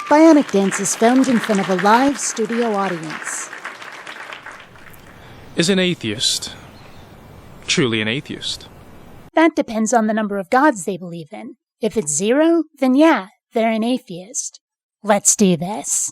Bionic Dance is filmed in front of a live studio audience. Is an atheist truly an atheist? That depends on the number of gods they believe in. If it's 0, then yeah, they're an atheist. Let's do this.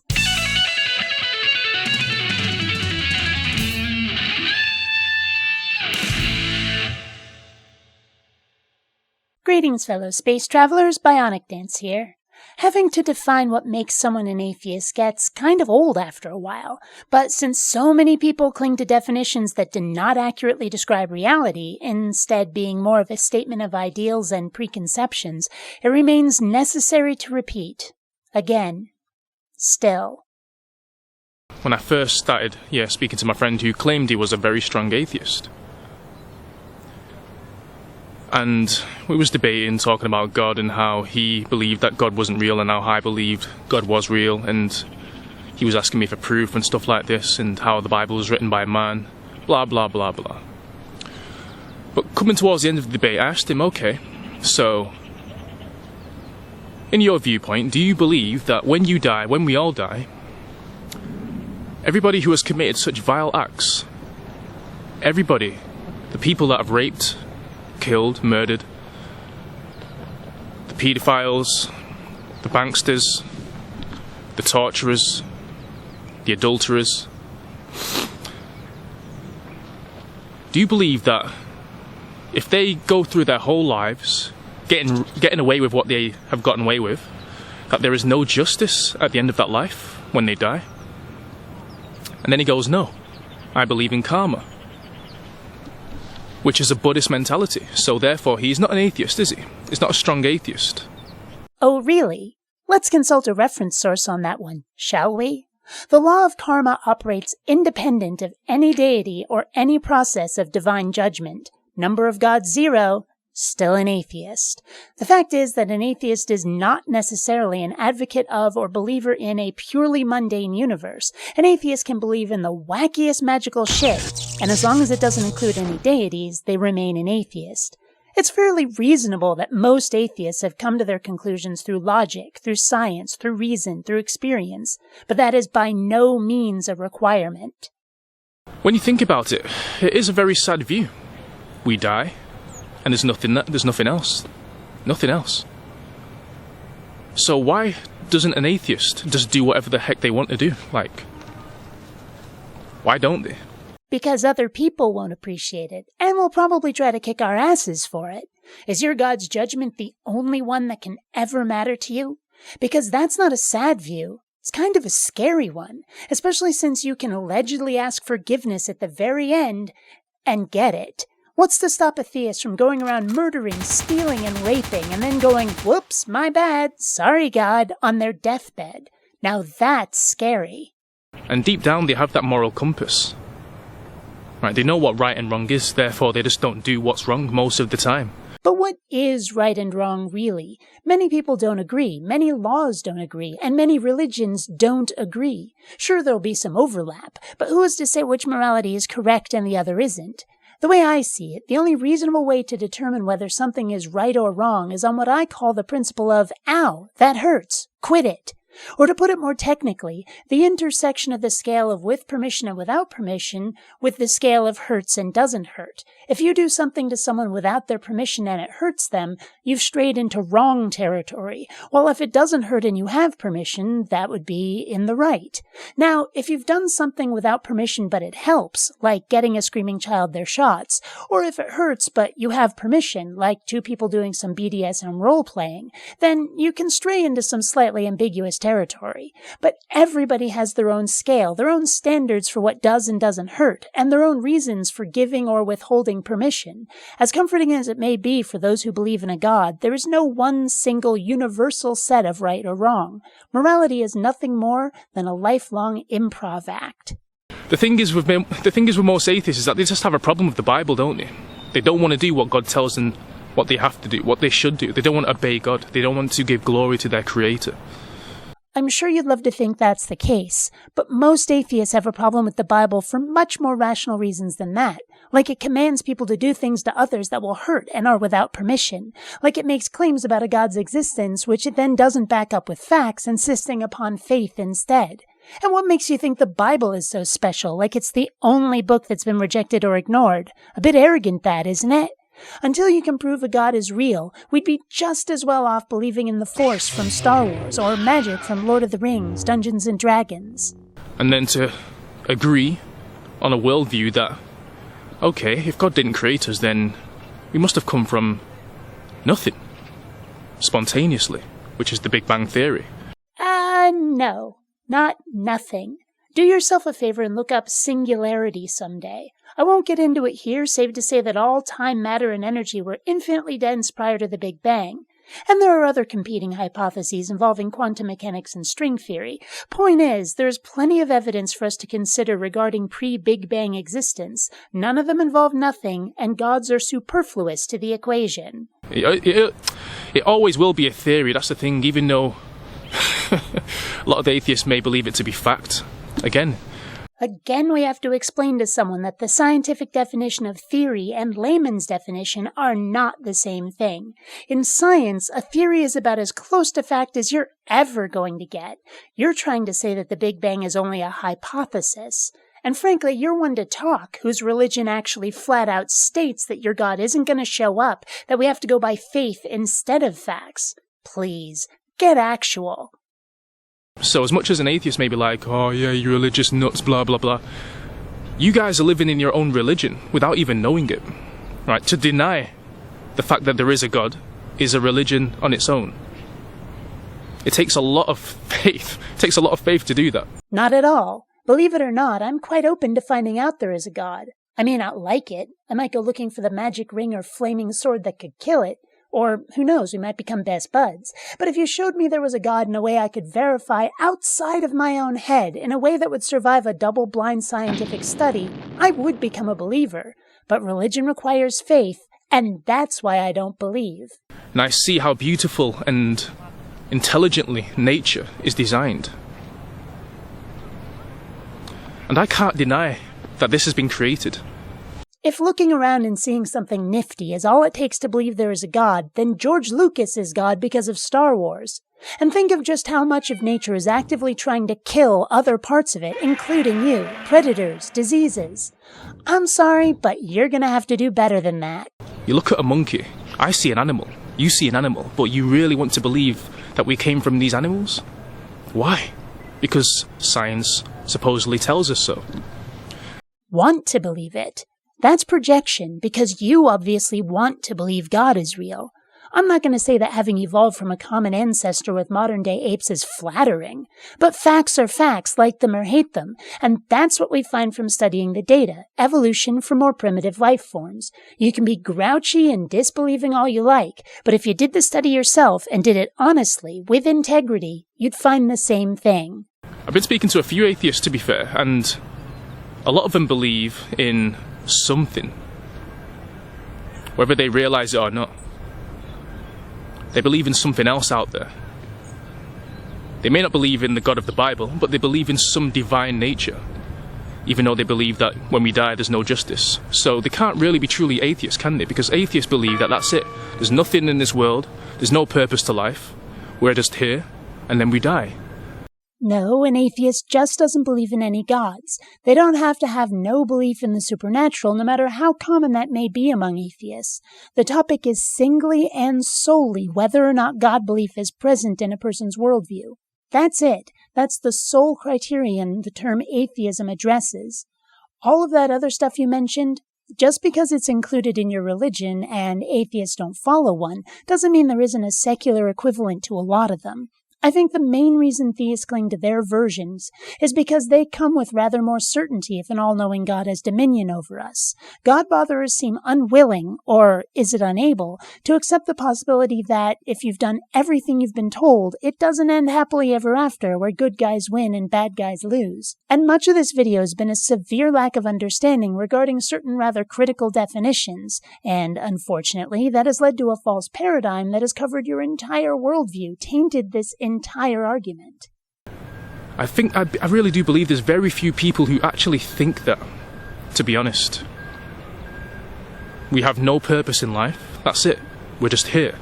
Greetings, fellow space travelers. Bionic Dance here. Having to define what makes someone an atheist gets kind of old after a while, but since so many people cling to definitions that do not accurately describe reality, instead being more of a statement of ideals and preconceptions, it remains necessary to repeat. Again. Still. When I first started, speaking to my friend who claimed he was a very strong atheist. And we was debating, talking about God and how he believed that God wasn't real and how I believed God was real, and he was asking me for proof and stuff like this and how the Bible was written by man, blah blah blah blah. But coming towards the end of the debate, I asked him, okay, so in your viewpoint, do you believe that when you die, when we all die, everybody who has committed such vile acts, everybody, the people that have raped, killed, murdered, the paedophiles, the banksters, the torturers, the adulterers, do you believe that if they go through their whole lives getting away with what they have gotten away with, that there is no justice at the end of that life when they die? And then he goes, no, I believe in karma, which is a Buddhist mentality, so therefore he's not an atheist, is he? He's not a strong atheist. Oh, really? Let's consult a reference source on that one, shall we? The law of karma operates independent of any deity or any process of divine judgment. Number of gods 0, still an atheist. The fact is that an atheist is not necessarily an advocate of or believer in a purely mundane universe. An atheist can believe in the wackiest magical shit, and as long as it doesn't include any deities, they remain an atheist. It's fairly reasonable that most atheists have come to their conclusions through logic, through science, through reason, through experience, but that is by no means a requirement. When you think about it, it is a very sad view. We die, and there's nothing else. Nothing else. So why doesn't an atheist just do whatever the heck they want to do? Like, why don't they? Because other people won't appreciate it, and will probably try to kick our asses for it. Is your God's judgment the only one that can ever matter to you? Because that's not a sad view. It's kind of a scary one, especially since you can allegedly ask forgiveness at the very end and get it. What's to stop a theist from going around murdering, stealing, and raping, and then going, whoops, my bad, sorry God, on their deathbed? Now that's scary. And deep down they have that moral compass. Right, they know what right and wrong is, therefore they just don't do what's wrong most of the time. But what is right and wrong, really? Many people don't agree, many laws don't agree, and many religions don't agree. Sure, there'll be some overlap, but who is to say which morality is correct and the other isn't? The way I see it, the only reasonable way to determine whether something is right or wrong is on what I call the principle of, ow, that hurts, quit it. Or to put it more technically, the intersection of the scale of with permission and without permission with the scale of hurts and doesn't hurt. If you do something to someone without their permission and it hurts them, you've strayed into wrong territory. While if it doesn't hurt and you have permission, that would be in the right. Now, if you've done something without permission but it helps, like getting a screaming child their shots, or if it hurts but you have permission, like 2 people doing some BDSM role-playing, then you can stray into some slightly ambiguous territory. But everybody has their own scale, their own standards for what does and doesn't hurt, and their own reasons for giving or withholding permission. As comforting as it may be for those who believe in a God, there is no one single universal set of right or wrong. Morality is nothing more than a lifelong improv act. The thing is with most atheists is that they just have a problem with the Bible, don't they? They don't want to do what God tells them what they have to do, what they should do. They don't want to obey God. They don't want to give glory to their Creator. I'm sure you'd love to think that's the case, but most atheists have a problem with the Bible for much more rational reasons than that. Like it commands people to do things to others that will hurt and are without permission. Like it makes claims about a God's existence, which it then doesn't back up with facts, insisting upon faith instead. And what makes you think the Bible is so special, like it's the only book that's been rejected or ignored? A bit arrogant, that, isn't it? Until you can prove a God is real, we'd be just as well off believing in the Force from Star Wars or magic from Lord of the Rings, Dungeons and Dragons. And then to agree on a worldview that, okay, if God didn't create us, then we must have come from nothing, spontaneously, which is the Big Bang Theory. No, not nothing. Do yourself a favor and look up singularity someday. I won't get into it here, save to say that all time, matter, and energy were infinitely dense prior to the Big Bang. And there are other competing hypotheses involving quantum mechanics and string theory. Point is, there's plenty of evidence for us to consider regarding pre-Big Bang existence. None of them involve nothing, and gods are superfluous to the equation. It always will be a theory, that's the thing, even though a lot of atheists may believe it to be fact. Again, we have to explain to someone that the scientific definition of theory and layman's definition are not the same thing. In science, a theory is about as close to fact as you're ever going to get. You're trying to say that the Big Bang is only a hypothesis. And frankly, you're one to talk whose religion actually flat out states that your God isn't going to show up, that we have to go by faith instead of facts. Please, get actual. So as much as an atheist may be like, oh yeah, you're religious nuts, blah blah blah, you guys are living in your own religion without even knowing it. Right? To deny the fact that there is a God is a religion on its own. It takes a lot of faith. It takes a lot of faith to do that. Not at all. Believe it or not, I'm quite open to finding out there is a God. I may not like it. I might go looking for the magic ring or flaming sword that could kill it. Or, who knows, we might become best buds. But if you showed me there was a God in a way I could verify outside of my own head, in a way that would survive a double-blind scientific study, I would become a believer. But religion requires faith, and that's why I don't believe. And I see how beautiful and intelligently nature is designed. And I can't deny that this has been created. If looking around and seeing something nifty is all it takes to believe there is a God, then George Lucas is God because of Star Wars. And think of just how much of nature is actively trying to kill other parts of it, including you, predators, diseases. I'm sorry, but you're gonna have to do better than that. You look at a monkey, I see an animal, you see an animal, but you really want to believe that we came from these animals? Why? Because science supposedly tells us so. Want to believe it. That's projection, because you obviously want to believe God is real. I'm not going to say that having evolved from a common ancestor with modern-day apes is flattering, but facts are facts, like them or hate them, and that's what we find from studying the data, evolution for more primitive life forms. You can be grouchy and disbelieving all you like, but if you did the study yourself and did it honestly, with integrity, you'd find the same thing. I've been speaking to a few atheists, to be fair, and a lot of them believe in something, whether they realize it or not. They believe in something else out there. They may not believe in the God of the Bible, but they believe in some divine nature, even though they believe that when we die there's no justice. So they can't really be truly atheists, can they? Because atheists believe that that's it. There's nothing in this world, there's no purpose to life, we're just here, and then we die. No, an atheist just doesn't believe in any gods. They don't have to have no belief in the supernatural, no matter how common that may be among atheists. The topic is singly and solely whether or not God belief is present in a person's worldview. That's it. That's the sole criterion the term atheism addresses. All of that other stuff you mentioned, just because it's included in your religion and atheists don't follow one, doesn't mean there isn't a secular equivalent to a lot of them. I think the main reason theists cling to their versions is because they come with rather more certainty if an all-knowing God has dominion over us. God-botherers seem unwilling, or is it unable, to accept the possibility that if you've done everything you've been told, it doesn't end happily ever after, where good guys win and bad guys lose. And much of this video has been a severe lack of understanding regarding certain rather critical definitions, and unfortunately, that has led to a false paradigm that has covered your entire worldview, tainted this entire argument. I really do believe there's very few people who actually think that, to be honest. We have no purpose in life. That's it. We're just here.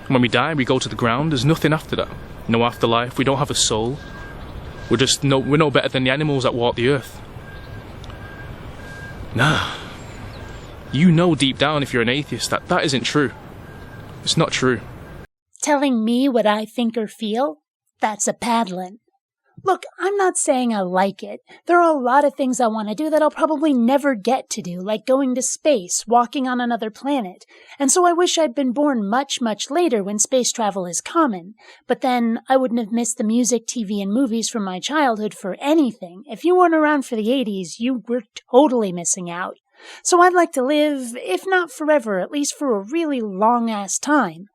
And when we die, we go to the ground. There's nothing after that. No afterlife. We don't have a soul. We're no better than the animals that walk the earth. Nah. You know deep down, if you're an atheist, that isn't true. It's not true. Telling me what I think or feel? That's a paddlin'. Look, I'm not saying I like it. There are a lot of things I want to do that I'll probably never get to do, like going to space, walking on another planet. And so I wish I'd been born much, much later when space travel is common. But then I wouldn't have missed the music, TV, and movies from my childhood for anything. If you weren't around for the 80s, you were totally missing out. So I'd like to live, if not forever, at least for a really long-ass time.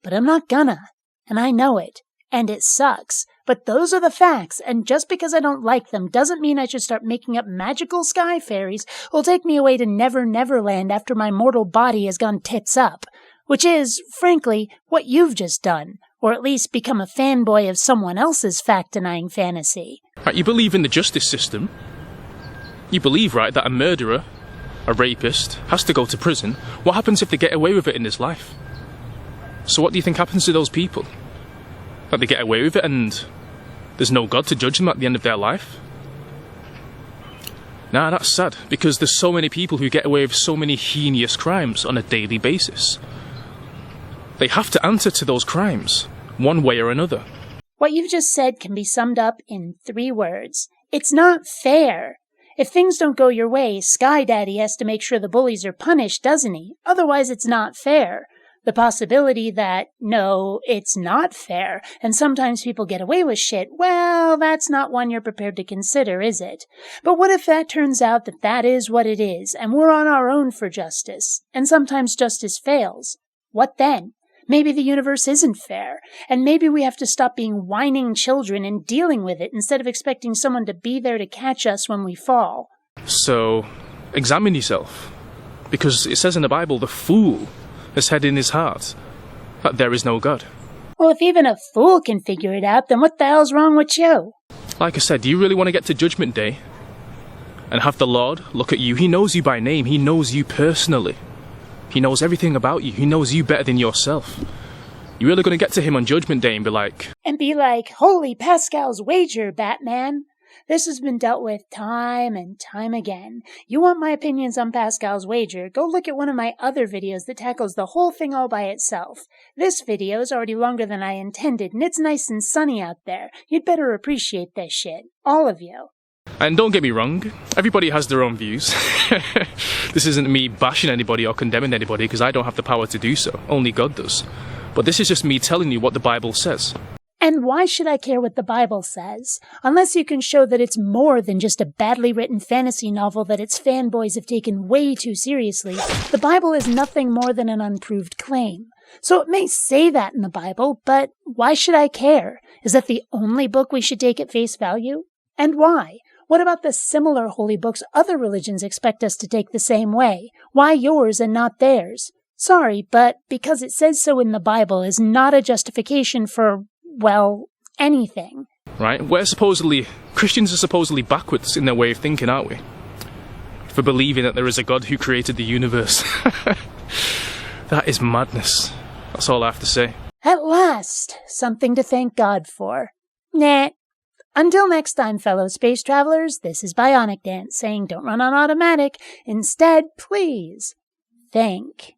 But I'm not gonna. And I know it. And it sucks. But those are the facts, and just because I don't like them doesn't mean I should start making up magical sky fairies who'll take me away to Never Never Land after my mortal body has gone tits up. Which is, frankly, what you've just done. Or at least become a fanboy of someone else's fact-denying fantasy. Right, you believe in the justice system. You believe, right, that a murderer, a rapist, has to go to prison. What happens if they get away with it in this life? So what do you think happens to those people? That they get away with it and there's no God to judge them at the end of their life? Nah, that's sad, because there's so many people who get away with so many heinous crimes on a daily basis. They have to answer to those crimes, one way or another. What you've just said can be summed up in 3 words. It's not fair. If things don't go your way, Sky Daddy has to make sure the bullies are punished, doesn't he? Otherwise it's not fair. The possibility that, no, it's not fair, and sometimes people get away with shit, well, that's not one you're prepared to consider, is it? But what if that turns out that that is what it is, and we're on our own for justice, and sometimes justice fails? What then? Maybe the universe isn't fair, and maybe we have to stop being whining children and dealing with it instead of expecting someone to be there to catch us when we fall. So, examine yourself. Because it says in the Bible, the fool has said in his heart that there is no God. Well, if even a fool can figure it out, then what the hell's wrong with you? Like I said, do you really want to get to Judgment Day and have the Lord look at you? He knows you by name. He knows you personally. He knows everything about you. He knows you better than yourself. You really going to get to him on Judgment Day and be like... Holy Pascal's wager, Batman. This has been dealt with time and time again. You want my opinions on Pascal's wager? Go look at one of my other videos that tackles the whole thing all by itself. This video is already longer than I intended, and it's nice and sunny out there. You'd better appreciate this shit. All of you. And don't get me wrong, everybody has their own views. This isn't me bashing anybody or condemning anybody, because I don't have the power to do so. Only God does. But this is just me telling you what the Bible says. And why should I care what the Bible says? Unless you can show that it's more than just a badly written fantasy novel that its fanboys have taken way too seriously, the Bible is nothing more than an unproved claim. So it may say that in the Bible, but why should I care? Is that the only book we should take at face value? And why? What about the similar holy books other religions expect us to take the same way? Why yours and not theirs? Sorry, but because it says so in the Bible is not a justification for, well, anything. Right? Christians are supposedly backwards in their way of thinking, aren't we? For believing that there is a God who created the universe. That is madness. That's all I have to say. At last, something to thank God for. Nah. Until next time, fellow space travelers, this is Bionic Dance saying don't run on automatic. Instead, please, think.